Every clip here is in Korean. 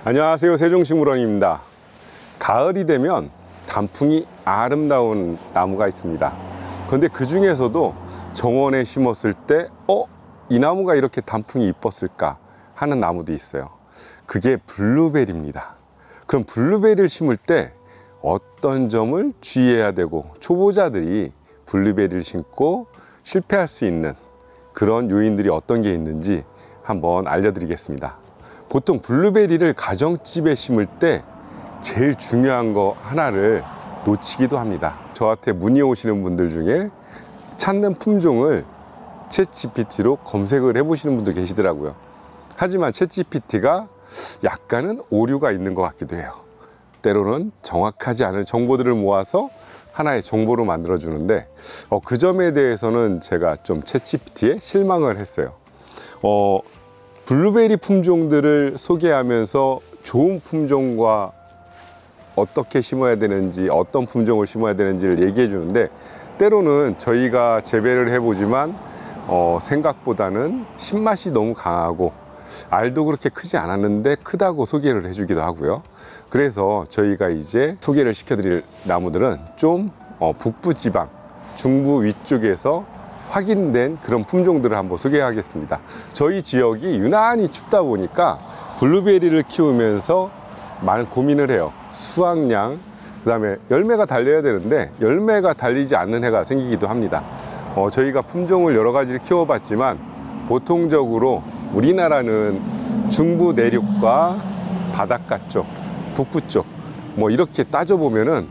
안녕하세요, 세종식물원입니다. 가을이 되면 단풍이 아름다운 나무가 있습니다. 그런데 그 중에서도 정원에 심었을 때 이 나무가 이렇게 단풍이 이뻤을까 하는 나무도 있어요. 그게 블루베리입니다. 그럼 블루베리를 심을 때 어떤 점을 주의해야 되고, 초보자들이 블루베리를 심고 실패할 수 있는 그런 요인들이 어떤 게 있는지 한번 알려드리겠습니다. 보통 블루베리를 가정집에 심을 때 제일 중요한 거 하나를 놓치기도 합니다. 저한테 문의 오시는 분들 중에 찾는 품종을 챗GPT로 검색을 해보시는 분도 계시더라고요. 하지만 챗GPT가 약간은 오류가 있는 것 같기도 해요. 때로는 정확하지 않은 정보들을 모아서 하나의 정보로 만들어 주는데, 그 점에 대해서는 제가 좀 챗GPT에 실망을 했어요. 블루베리 품종들을 소개하면서 좋은 품종과 어떻게 심어야 되는지, 어떤 품종을 심어야 되는지를 얘기해 주는데, 때로는 저희가 재배를 해보지만 생각보다는 신맛이 너무 강하고 알도 그렇게 크지 않았는데 크다고 소개를 해주기도 하고요. 그래서 저희가 이제 소개를 시켜드릴 나무들은 좀 북부 지방, 중부 위쪽에서 확인된 그런 품종들을 한번 소개하겠습니다. 저희 지역이 유난히 춥다 보니까 블루베리를 키우면서 많은 고민을 해요. 수확량, 그 다음에 열매가 달려야 되는데 열매가 달리지 않는 해가 생기기도 합니다. 저희가 품종을 여러 가지를 키워봤지만 보통적으로 우리나라는 중부 내륙과 바닷가 쪽, 북부 쪽 이렇게 따져보면은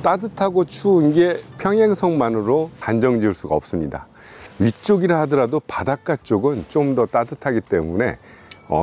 따뜻하고 추운 게 평행선만으로 단정 지을 수가 없습니다. 위쪽이라 하더라도 바닷가 쪽은 좀 더 따뜻하기 때문에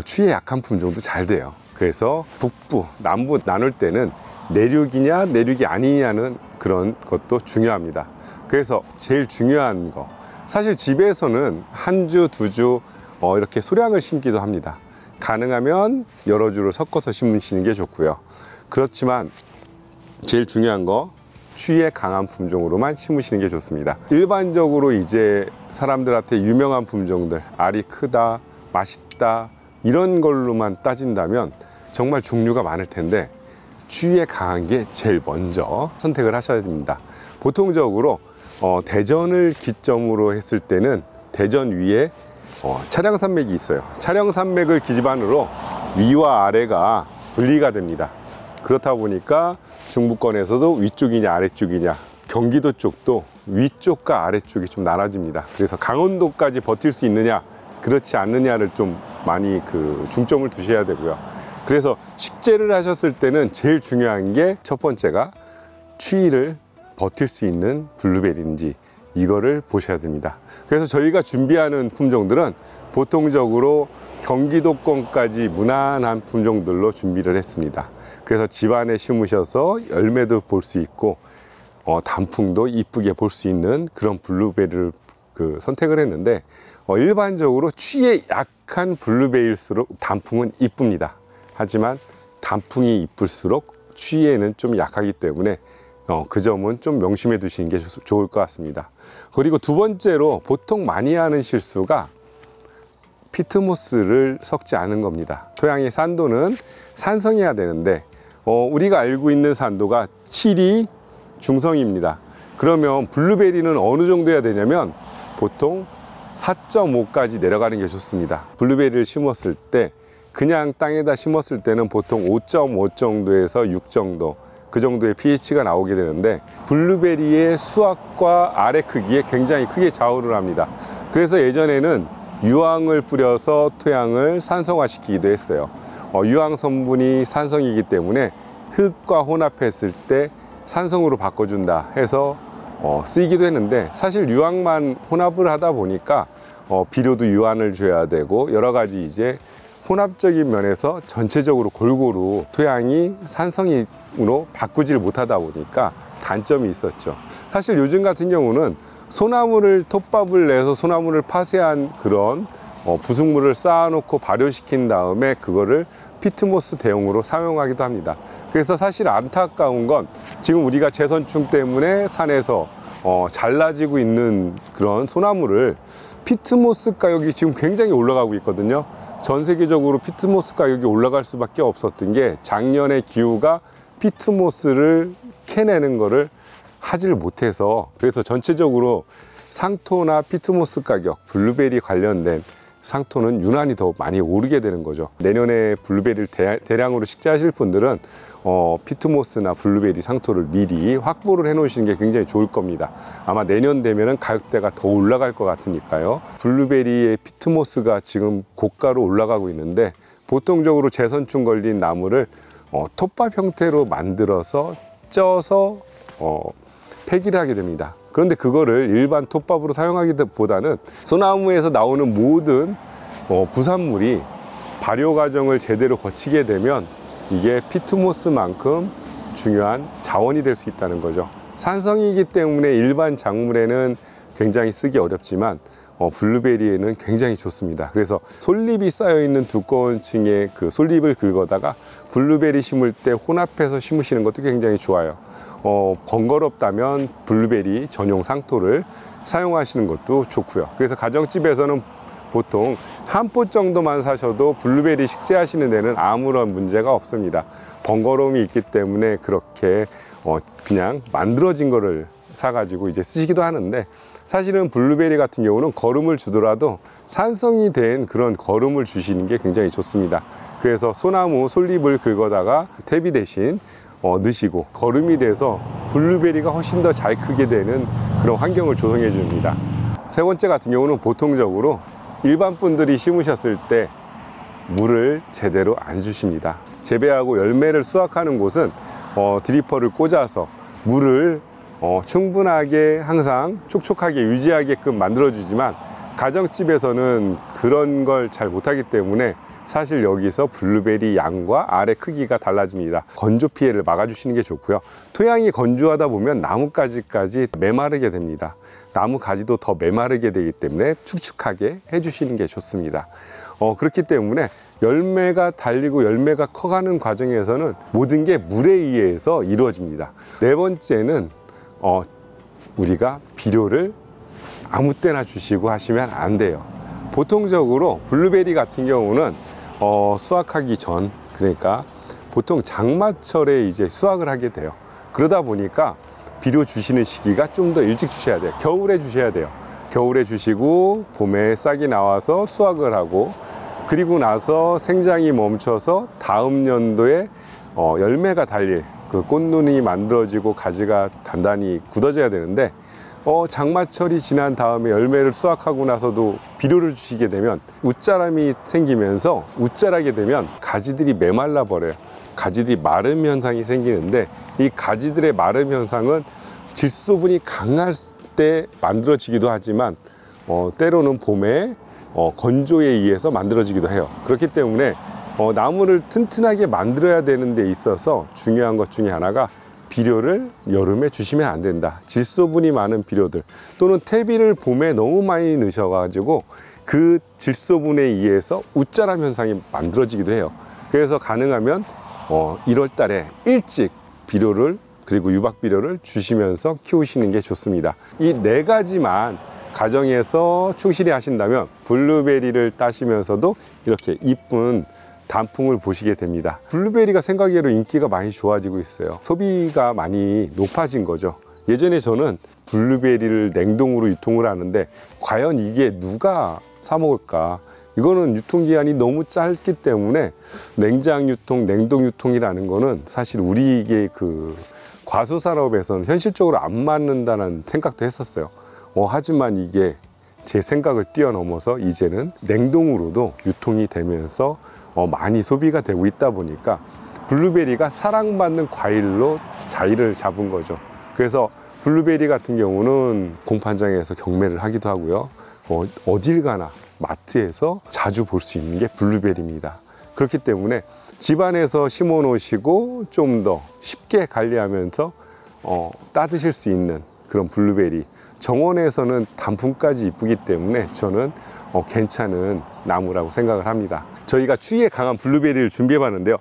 추위에 약한 품종도 잘 돼요. 그래서 북부, 남부 나눌 때는 내륙이냐 내륙이 아니냐는 그런 것도 중요합니다. 그래서 제일 중요한 거, 사실 집에서는 한 주, 두 주 이렇게 소량을 심기도 합니다. 가능하면 여러 주를 섞어서 심으시는 게 좋고요. 그렇지만 제일 중요한 거, 추위에 강한 품종으로만 심으시는 게 좋습니다. 일반적으로 이제 사람들한테 유명한 품종들, 알이 크다, 맛있다 이런 걸로만 따진다면 정말 종류가 많을 텐데 추위에 강한 게 제일 먼저 선택을 하셔야 됩니다. 보통적으로 대전을 기점으로 했을 때는 대전 위에 차량산맥이 있어요. 차량산맥을 기반으로 위와 아래가 분리가 됩니다. 그렇다 보니까 중부권에서도 위쪽이냐 아래쪽이냐, 경기도 쪽도 위쪽과 아래쪽이 좀 나눠집니다. 그래서 강원도까지 버틸 수 있느냐 그렇지 않느냐를 좀 많이 중점을 두셔야 되고요. 그래서 식재를 하셨을 때는 제일 중요한 게 첫 번째가 추위를 버틸 수 있는 블루베리인지 이거를 보셔야 됩니다. 그래서 저희가 준비하는 품종들은 보통적으로 경기도권까지 무난한 품종들로 준비를 했습니다. 그래서 집안에 심으셔서 열매도 볼 수 있고 단풍도 이쁘게 볼 수 있는 그런 블루베리를 선택을 했는데, 일반적으로 추위에 약한 블루베리일수록 단풍은 이쁩니다. 하지만 단풍이 이쁠수록 추위에는 좀 약하기 때문에 그 점은 좀 명심해 두시는 게 좋을 것 같습니다. 그리고 두 번째로 보통 많이 하는 실수가 피트모스를 섞지 않은 겁니다. 토양의 산도는 산성해야 되는데 우리가 알고 있는 산도가 7이 중성입니다. 그러면 블루베리는 어느 정도 해야 되냐면 보통 4.5까지 내려가는 게 좋습니다. 블루베리를 심었을 때 그냥 땅에다 심었을 때는 보통 5.5 정도에서 6 정도, 그 정도의 pH가 나오게 되는데 블루베리의 수확과 알의 크기에 굉장히 크게 좌우를 합니다. 그래서 예전에는 유황을 뿌려서 토양을 산성화시키기도 했어요. 유황 성분이 산성이기 때문에 흙과 혼합했을 때 산성으로 바꿔준다 해서 쓰이기도 했는데, 사실 유황만 혼합을 하다 보니까 비료도 유황을 줘야 되고 여러 가지 이제 혼합적인 면에서 전체적으로 골고루 토양이 산성으로 바꾸지를 못하다 보니까 단점이 있었죠. 사실 요즘 같은 경우는 소나무를 톱밥을 내서 소나무를 파쇄한 그런 부숙물을 쌓아놓고 발효시킨 다음에 그거를 피트모스 대용으로 사용하기도 합니다. 그래서 사실 안타까운 건 지금 우리가 재선충 때문에 산에서 잘라지고 있는 그런 소나무를 피트모스 가격이 지금 굉장히 올라가고 있거든요. 전 세계적으로 피트모스 가격이 올라갈 수밖에 없었던 게 작년에 기후가 피트모스를 캐내는 거를 하질 못해서, 그래서 전체적으로 상토나 피트모스 가격, 블루베리 관련된 상토는 유난히 더 많이 오르게 되는 거죠. 내년에 블루베리를 대량으로 식재하실 분들은 피트모스나 블루베리 상토를 미리 확보를 해 놓으시는 게 굉장히 좋을 겁니다. 아마 내년 되면은 가격대가 더 올라갈 것 같으니까요. 블루베리의 피트모스가 지금 고가로 올라가고 있는데, 보통적으로 재선충 걸린 나무를 톱밥 형태로 만들어서 쪄서 폐기를 하게 됩니다. 그런데 그거를 일반 톱밥으로 사용하기보다는 소나무에서 나오는 모든 부산물이 발효 과정을 제대로 거치게 되면 이게 피트모스만큼 중요한 자원이 될 수 있다는 거죠. 산성이기 때문에 일반 작물에는 굉장히 쓰기 어렵지만 블루베리에는 굉장히 좋습니다. 그래서 솔잎이 쌓여 있는 두꺼운 층의 그 솔잎을 긁어다가 블루베리 심을 때 혼합해서 심으시는 것도 굉장히 좋아요. 번거롭다면 블루베리 전용 상토를 사용하시는 것도 좋고요. 그래서 가정집에서는 보통 한 포 정도만 사셔도 블루베리 식재하시는 데는 아무런 문제가 없습니다. 번거로움이 있기 때문에 그렇게 그냥 만들어진 거를 사가지고 이제 쓰시기도 하는데, 사실은 블루베리 같은 경우는 거름을 주더라도 산성이 된 그런 거름을 주시는 게 굉장히 좋습니다. 그래서 소나무 솔잎을 긁어다가 퇴비 대신 넣으시고 거름이 돼서 블루베리가 훨씬 더 잘 크게 되는 그런 환경을 조성해 줍니다. 세 번째 같은 경우는 보통적으로 일반 분들이 심으셨을 때 물을 제대로 안 주십니다. 재배하고 열매를 수확하는 곳은 드리퍼를 꽂아서 물을 충분하게 항상 촉촉하게 유지하게끔 만들어 주지만, 가정집에서는 그런 걸 잘 못하기 때문에 사실 여기서 블루베리 양과 알의 크기가 달라집니다. 건조 피해를 막아주시는 게 좋고요. 토양이 건조하다 보면 나뭇가지까지 메마르게 됩니다. 나무 가지도 더 메마르게 되기 때문에 축축하게 해주시는 게 좋습니다. 그렇기 때문에 열매가 달리고 열매가 커가는 과정에서는 모든 게 물에 의해서 이루어집니다. 네 번째는 우리가 비료를 아무 때나 주시고 하시면 안 돼요. 보통적으로 블루베리 같은 경우는 수확하기 전, 그러니까 보통 장마철에 이제 수확을 하게 돼요. 그러다 보니까 비료 주시는 시기가 좀 더 일찍 주셔야 돼요. 겨울에 주셔야 돼요. 겨울에 주시고 봄에 싹이 나와서 수확을 하고, 그리고 나서 생장이 멈춰서 다음 연도에 열매가 달릴 그 꽃눈이 만들어지고 가지가 단단히 굳어져야 되는데, 장마철이 지난 다음에 열매를 수확하고 나서도 비료를 주시게 되면 웃자람이 생기면서 웃자라게 되면 가지들이 메말라 버려요. 가지들이 마름 현상이 생기는데, 이 가지들의 마름 현상은 질소분이 강할 때 만들어지기도 하지만 때로는 봄에 건조에 의해서 만들어지기도 해요. 그렇기 때문에 나무를 튼튼하게 만들어야 되는 데 있어서 중요한 것 중에 하나가 비료를 여름에 주시면 안 된다. 질소분이 많은 비료들 또는 퇴비를 봄에 너무 많이 넣으셔가지고 그 질소분에 의해서 웃자람 현상이 만들어지기도 해요. 그래서 가능하면 1월 달에 일찍 비료를, 그리고 유박 비료를 주시면서 키우시는 게 좋습니다. 이 네 가지만 가정에서 충실히 하신다면 블루베리를 따시면서도 이렇게 이쁜 단풍을 보시게 됩니다. 블루베리가 생각외로 인기가 많이 좋아지고 있어요. 소비가 많이 높아진 거죠. 예전에 저는 블루베리를 냉동으로 유통을 하는데 과연 이게 누가 사 먹을까? 이거는 유통기한이 너무 짧기 때문에 냉장 유통, 냉동 유통이라는 거는 사실 우리의 그 과수산업에서는 현실적으로 안 맞는다는 생각도 했었어요. 하지만 이게 제 생각을 뛰어넘어서 이제는 냉동으로도 유통이 되면서 많이 소비가 되고 있다 보니까 블루베리가 사랑받는 과일로 자리를 잡은 거죠. 그래서 블루베리 같은 경우는 공판장에서 경매를 하기도 하고요. 어딜 가나 마트에서 자주 볼 수 있는 게 블루베리입니다. 그렇기 때문에 집안에서 심어 놓으시고 좀 더 쉽게 관리하면서 따드실 수 있는 그런 블루베리, 정원에서는 단풍까지 이쁘기 때문에 저는 괜찮은 나무라고 생각을 합니다. 저희가 추위에 강한 블루베리를 준비해 봤는데요.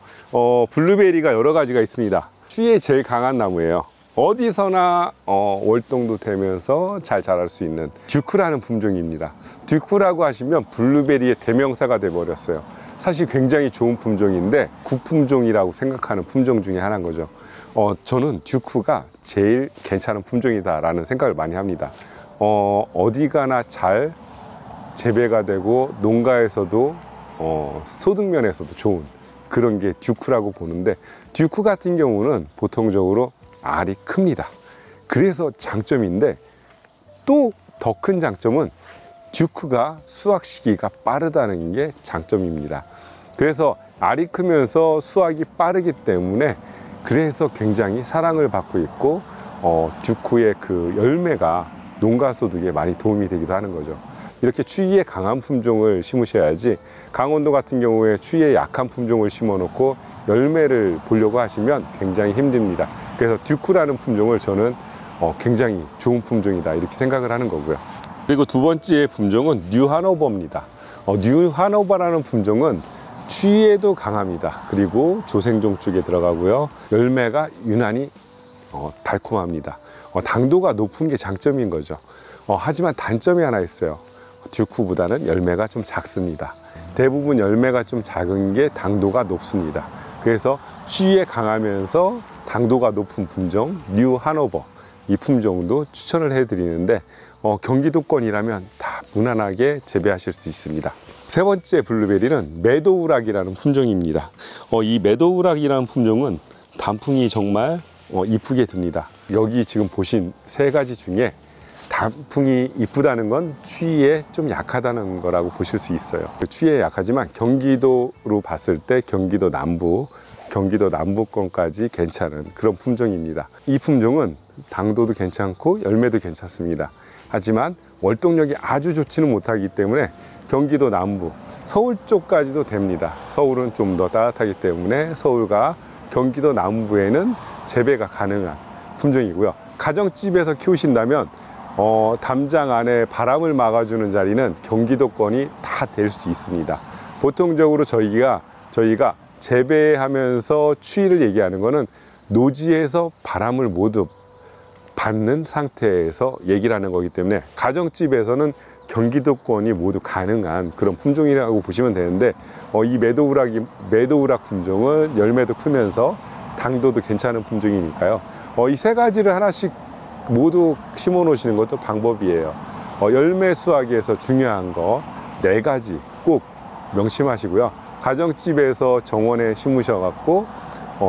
블루베리가 여러 가지가 있습니다. 추위에 제일 강한 나무예요. 어디서나 월동도 되면서 잘 자랄 수 있는 듀크라는 품종입니다. 듀크라고 하시면 블루베리의 대명사가 돼버렸어요. 사실 굉장히 좋은 품종인데 구품종이라고 생각하는 품종 중에 하나인 거죠. 저는 듀크가 제일 괜찮은 품종이다 라는 생각을 많이 합니다. 어디 가나 잘 재배가 되고 농가에서도 소득면에서도 좋은 그런 게 듀크라고 보는데, 듀크 같은 경우는 보통적으로 알이 큽니다. 그래서 장점인데, 또 더 큰 장점은 듀크가 수확 시기가 빠르다는 게 장점입니다. 그래서 알이 크면서 수확이 빠르기 때문에 그래서 굉장히 사랑을 받고 있고, 듀크의 그 열매가 농가 소득에 많이 도움이 되기도 하는 거죠. 이렇게 추위에 강한 품종을 심으셔야지, 강원도 같은 경우에 추위에 약한 품종을 심어 놓고 열매를 보려고 하시면 굉장히 힘듭니다. 그래서 듀크라는 품종을 저는 굉장히 좋은 품종이다 이렇게 생각을 하는 거고요. 그리고 두 번째 품종은 뉴하노버입니다. 뉴하노버라는 품종은 추위에도 강합니다. 그리고 조생종 쪽에 들어가고요. 열매가 유난히 달콤합니다. 당도가 높은 게 장점인 거죠. 하지만 단점이 하나 있어요. 듀크보다는 열매가 좀 작습니다. 대부분 열매가 좀 작은 게 당도가 높습니다. 그래서 추위에 강하면서 당도가 높은 품종 뉴하노버, 이 품종도 추천을 해드리는데 경기도권이라면 다 무난하게 재배하실 수 있습니다. 세 번째 블루베리는 메도우락이라는 품종입니다. 이 메도우락이라는 품종은 단풍이 정말 이쁘게 듭니다. 여기 지금 보신 세 가지 중에 단풍이 이쁘다는 건 추위에 좀 약하다는 거라고 보실 수 있어요. 추위에 약하지만 경기도로 봤을 때 경기도 남부권까지 괜찮은 그런 품종입니다. 이 품종은 당도도 괜찮고 열매도 괜찮습니다. 하지만 월동력이 아주 좋지는 못하기 때문에 경기도 남부, 서울 쪽까지도 됩니다. 서울은 좀 더 따뜻하기 때문에 서울과 경기도 남부에는 재배가 가능한 품종이고요. 가정집에서 키우신다면 담장 안에 바람을 막아주는 자리는 경기도권이 다 될 수 있습니다. 보통적으로 저희가 재배하면서 추위를 얘기하는 거는 노지에서 바람을 모두 받는 상태에서 얘기를 하는 거기 때문에 가정집에서는 경기도권이 모두 가능한 그런 품종이라고 보시면 되는데, 이 메도우락 품종은 열매도 크면서 당도도 괜찮은 품종이니까요. 이 세 가지를 하나씩 모두 심어 놓으시는 것도 방법이에요. 열매 수확에서 중요한 거 4가지 꼭 명심하시고요. 가정집에서 정원에 심으셔 갖고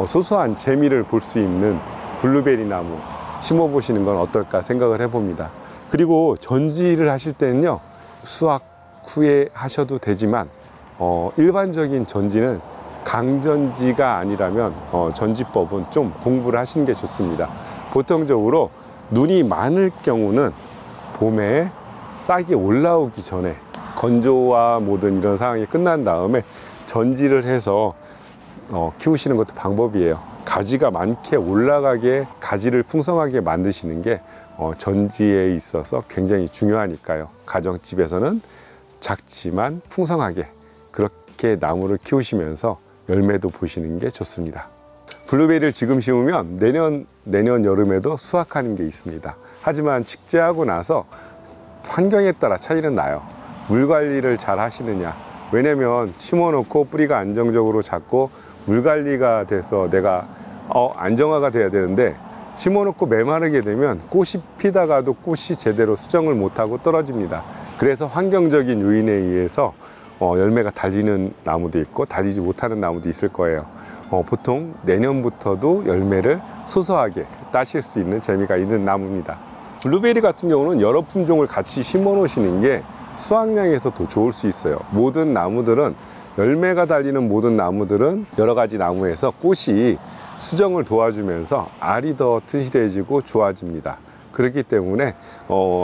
소소한 재미를 볼 수 있는 블루베리 나무 심어 보시는 건 어떨까 생각을 해봅니다. 그리고 전지를 하실 때는요, 수확 후에 하셔도 되지만 일반적인 전지는 강전지가 아니라면 전지법은 좀 공부를 하시는 게 좋습니다. 보통적으로 눈이 많을 경우는 봄에 싹이 올라오기 전에 건조와 모든 이런 상황이 끝난 다음에 전지를 해서 키우시는 것도 방법이에요. 가지가 많게 올라가게, 가지를 풍성하게 만드시는 게 전지에 있어서 굉장히 중요하니까요. 가정집에서는 작지만 풍성하게 그렇게 나무를 키우시면서 열매도 보시는 게 좋습니다. 블루베리를 지금 심으면 내년 여름에도 수확하는 게 있습니다. 하지만 식재하고 나서 환경에 따라 차이는 나요. 물 관리를 잘 하시느냐, 왜냐면 심어 놓고 뿌리가 안정적으로 자고 물 관리가 돼서 내가 안정화가 돼야 되는데, 심어 놓고 메마르게 되면 꽃이 피다가도 꽃이 제대로 수정을 못하고 떨어집니다. 그래서 환경적인 요인에 의해서 열매가 달리는 나무도 있고 달리지 못하는 나무도 있을 거예요. 보통 내년부터도 열매를 소소하게 따실 수 있는 재미가 있는 나무입니다. 블루베리 같은 경우는 여러 품종을 같이 심어 놓으시는 게 수확량에서 더 좋을 수 있어요. 모든 나무들은, 열매가 달리는 모든 나무들은 여러 가지 나무에서 꽃이 수정을 도와주면서 알이 더 튼실해지고 좋아집니다. 그렇기 때문에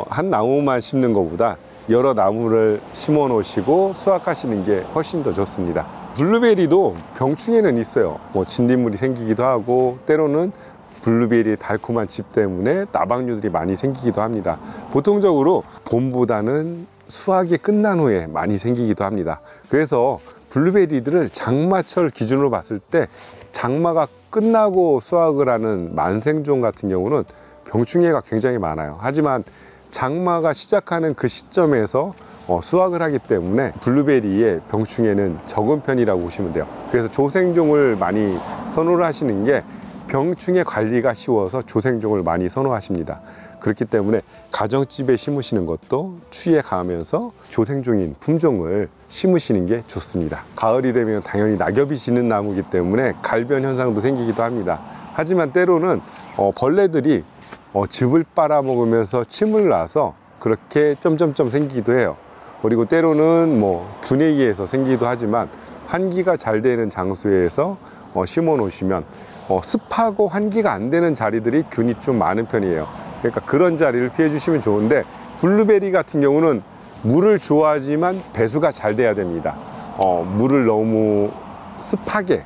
한 나무만 심는 것보다 여러 나무를 심어 놓으시고 수확하시는 게 훨씬 더 좋습니다. 블루베리도 병충해는 있어요. 진딧물이 생기기도 하고, 때로는 블루베리의 달콤한 즙 때문에 나방류들이 많이 생기기도 합니다. 보통적으로 봄보다는 수확이 끝난 후에 많이 생기기도 합니다. 그래서 블루베리들을 장마철 기준으로 봤을 때 장마가 끝나고 수확을 하는 만생종 같은 경우는 병충해가 굉장히 많아요. 하지만 장마가 시작하는 그 시점에서 수확을 하기 때문에 블루베리의 병충해는 적은 편이라고 보시면 돼요. 그래서 조생종을 많이 선호를 하시는 게 병충해 관리가 쉬워서 조생종을 많이 선호하십니다. 그렇기 때문에 가정집에 심으시는 것도 추위에 강하면서 조생종인 품종을 심으시는 게 좋습니다. 가을이 되면 당연히 낙엽이 지는 나무이기 때문에 갈변 현상도 생기기도 합니다. 하지만 때로는 벌레들이 즙을 빨아먹으면서 침을 놔서 그렇게 점점점 생기기도 해요. 그리고 때로는 균에 의해서 생기기도 하지만 환기가 잘 되는 장소에서 심어 놓으시면 습하고 환기가 안 되는 자리들이 균이 좀 많은 편이에요. 그러니까 그런 자리를 피해 주시면 좋은데, 블루베리 같은 경우는 물을 좋아하지만 배수가 잘 돼야 됩니다. 물을 너무 습하게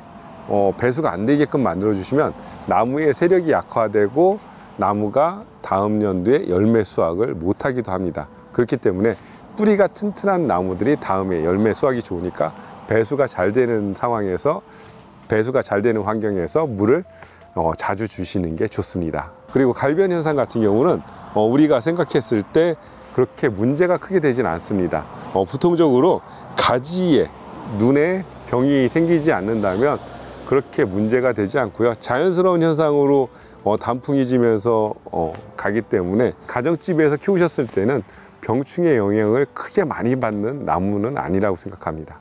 배수가 안 되게끔 만들어 주시면 나무의 세력이 약화되고 나무가 다음 연도에 열매 수확을 못 하기도 합니다. 그렇기 때문에 뿌리가 튼튼한 나무들이 다음에 열매 수확이 좋으니까 배수가 잘 되는 상황에서, 배수가 잘 되는 환경에서 물을 자주 주시는 게 좋습니다. 그리고 갈변 현상 같은 경우는 우리가 생각했을 때 그렇게 문제가 크게 되진 않습니다. 보통적으로 가지에, 눈에 병이 생기지 않는다면 그렇게 문제가 되지 않고요. 자연스러운 현상으로 단풍이 지면서 가기 때문에 가정집에서 키우셨을 때는 병충해 영향을 크게 많이 받는 나무는 아니라고 생각합니다.